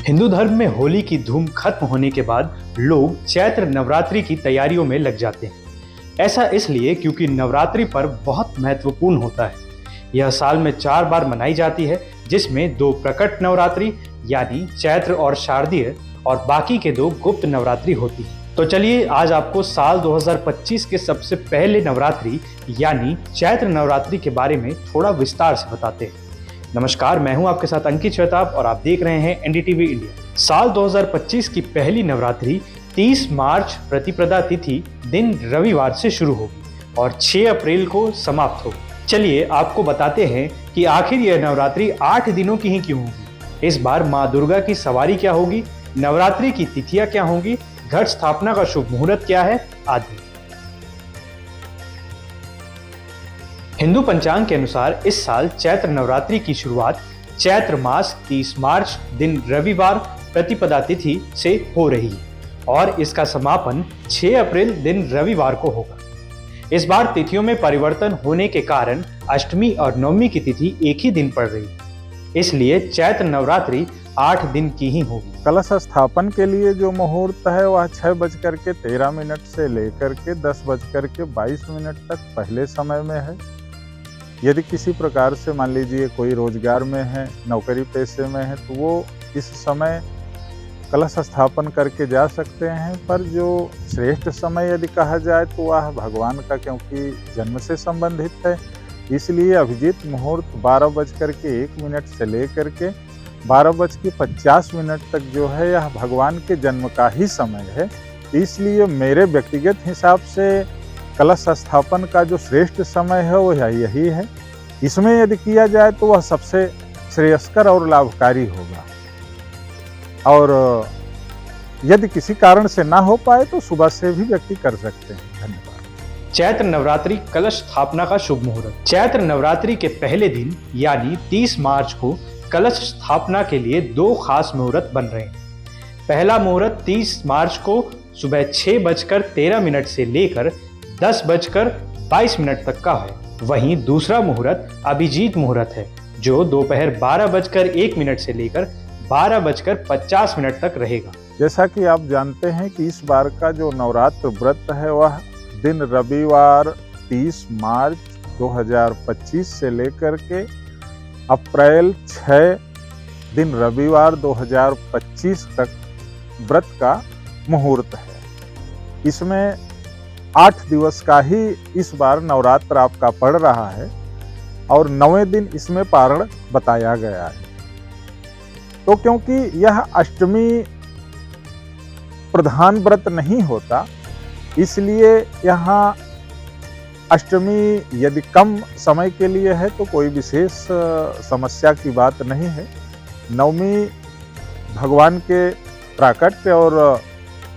हिंदू धर्म में होली की धूम खत्म होने के बाद लोग चैत्र नवरात्रि की तैयारियों में लग जाते हैं। ऐसा इसलिए क्योंकि नवरात्रि पर्व बहुत महत्वपूर्ण होता है। यह साल में 4 बार मनाई जाती है, जिसमें 2 प्रकट नवरात्रि यानी चैत्र और शारदीय और बाकी के 2 गुप्त नवरात्रि होती है। तो चलिए आज आपको साल 2025 के सबसे पहले नवरात्रि यानी चैत्र नवरात्रि के बारे में थोड़ा विस्तार से बताते हैं। नमस्कार, मैं हूं आपके साथ अंकित श्वेताब और आप देख रहे हैं एनडीटीवी इंडिया। साल 2025 की पहली नवरात्रि 30 मार्च प्रतिपदा तिथि दिन रविवार से शुरू होगी और 6 अप्रैल को समाप्त होगी। चलिए आपको बताते हैं कि आखिर यह नवरात्रि 8 दिनों की ही क्यों होगी। इस बार माँ दुर्गा की सवारी क्या होगी, नवरात्रि की तिथियां क्या होंगी, घट स्थापना का शुभ मुहूर्त क्या है आदि। हिंदू पंचांग के अनुसार इस साल चैत्र नवरात्रि की शुरुआत चैत्र मास 30 मार्च दिन रविवार प्रतिपदा तिथि से हो रही है और इसका समापन 6 अप्रैल दिन रविवार को होगा। इस बार तिथियों में परिवर्तन होने के कारण अष्टमी और नवमी की तिथि एक ही दिन पड़ रही है, इसलिए चैत्र नवरात्रि 8 दिन की ही होगी। कलश स्थापन के लिए जो मुहूर्त है वह 6:13 से लेकर के 10:22 तक पहले समय में है। यदि किसी प्रकार से मान लीजिए कोई रोजगार में है, नौकरी पेशे में है, तो वो इस समय कलश स्थापन करके जा सकते हैं। पर जो श्रेष्ठ समय यदि कहा जाए तो वह भगवान का, क्योंकि जन्म से संबंधित है, इसलिए अभिजीत मुहूर्त 12:01 से लेकर के 12:50 तक जो है यह भगवान के जन्म का ही समय है। इसलिए मेरे व्यक्तिगत हिसाब से कलश स्थापन का जो श्रेष्ठ समय है वो यही है। इसमें यदि किया जाए तो वह सबसे श्रेयस्कर और लाभकारी होगा। और यदि किसी कारण से ना हो पाए तो सुबह से भी व्यक्ति कर सकते हैं। धन्यवाद। चैत्र नवरात्रि कलश स्थापना का शुभ मुहूर्त। चैत्र नवरात्रि के पहले दिन यानी 30 मार्च को कलश स्थापना के लिए 2 खास मुहूर्त बन रहे हैं। पहला मुहूर्त 30 मार्च को सुबह 6:13 से लेकर 10:22 तक का है। वहीं दूसरा मुहूर्त अभिजीत मुहूर्त है, जो दोपहर 12:01 से लेकर 12:50 तक रहेगा। जैसा कि आप जानते हैं कि इस बार का जो नवरात्र व्रत है वह दिन रविवार 30 मार्च 2025 से लेकर के अप्रैल 6 दिन रविवार 2025 तक व्रत का मुहूर्त है। इसमें 8 दिवस का ही इस बार नवरात्र आपका पड़ रहा है और 9वें दिन इसमें पारण बताया गया है। तो क्योंकि यह अष्टमी प्रधान व्रत नहीं होता, इसलिए यहाँ अष्टमी यदि कम समय के लिए है तो कोई विशेष समस्या की बात नहीं है। नवमी भगवान के प्राकट्य और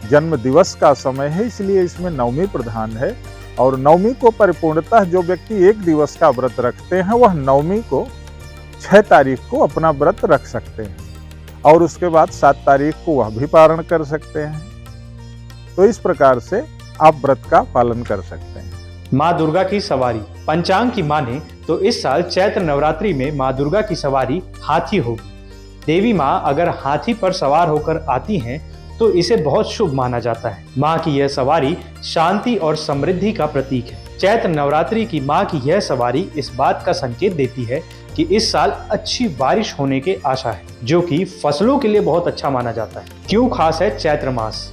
जन्म दिवस का समय है, इसलिए इसमें नवमी प्रधान है। और नवमी को परिपूर्णतः जो व्यक्ति 1 दिवस का व्रत रखते हैं वह नवमी को 6 तारीख को अपना व्रत रख सकते हैं और उसके बाद 7 तारीख को वह भी पारण कर सकते हैं। तो इस प्रकार से आप व्रत का पालन कर सकते हैं। माँ दुर्गा की सवारी। पंचांग की माने तो इस साल चैत्र नवरात्रि में माँ दुर्गा की सवारी हाथी होगी। देवी माँ अगर हाथी पर सवार होकर आती हैं तो इसे बहुत शुभ माना जाता है। माँ की यह सवारी शांति और समृद्धि का प्रतीक है। चैत्र नवरात्रि की माँ की यह सवारी इस बात का संकेत देती है कि इस साल अच्छी बारिश होने के आशा है, जो कि फसलों के लिए बहुत अच्छा माना जाता है। क्यों खास है चैत्र मास?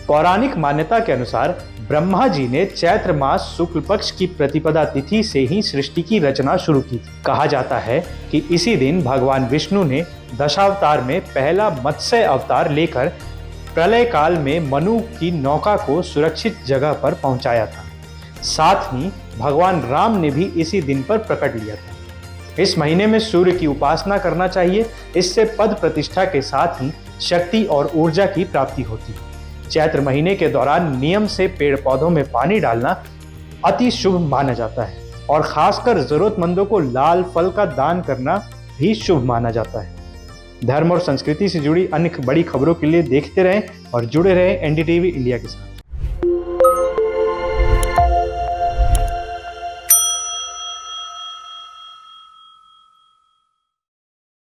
पौराणिक मान्यता के अनुसार ब्रह्मा जी ने चैत्र मास शुक्ल पक्ष की प्रतिपदा तिथि से ही सृष्टि की रचना शुरू की थी। कहा जाता है कि इसी दिन भगवान विष्णु ने दशावतार में पहला मत्स्य अवतार लेकर प्रलय काल में मनु की नौका को सुरक्षित जगह पर पहुंचाया था। साथ ही भगवान राम ने भी इसी दिन पर प्रकट लिया था। इस महीने में सूर्य की उपासना करना चाहिए, इससे पद प्रतिष्ठा के साथ ही शक्ति और ऊर्जा की प्राप्ति होती है। चैत्र महीने के दौरान नियम से पेड़ पौधों में पानी डालना अति शुभ माना जाता है और खासकर जरूरतमंदों को लाल फल का दान करना भी शुभ माना जाता है। धर्म और संस्कृति से जुड़ी अन्य बड़ी खबरों के लिए देखते रहें और जुड़े रहें एनडीटीवी इंडिया के साथ।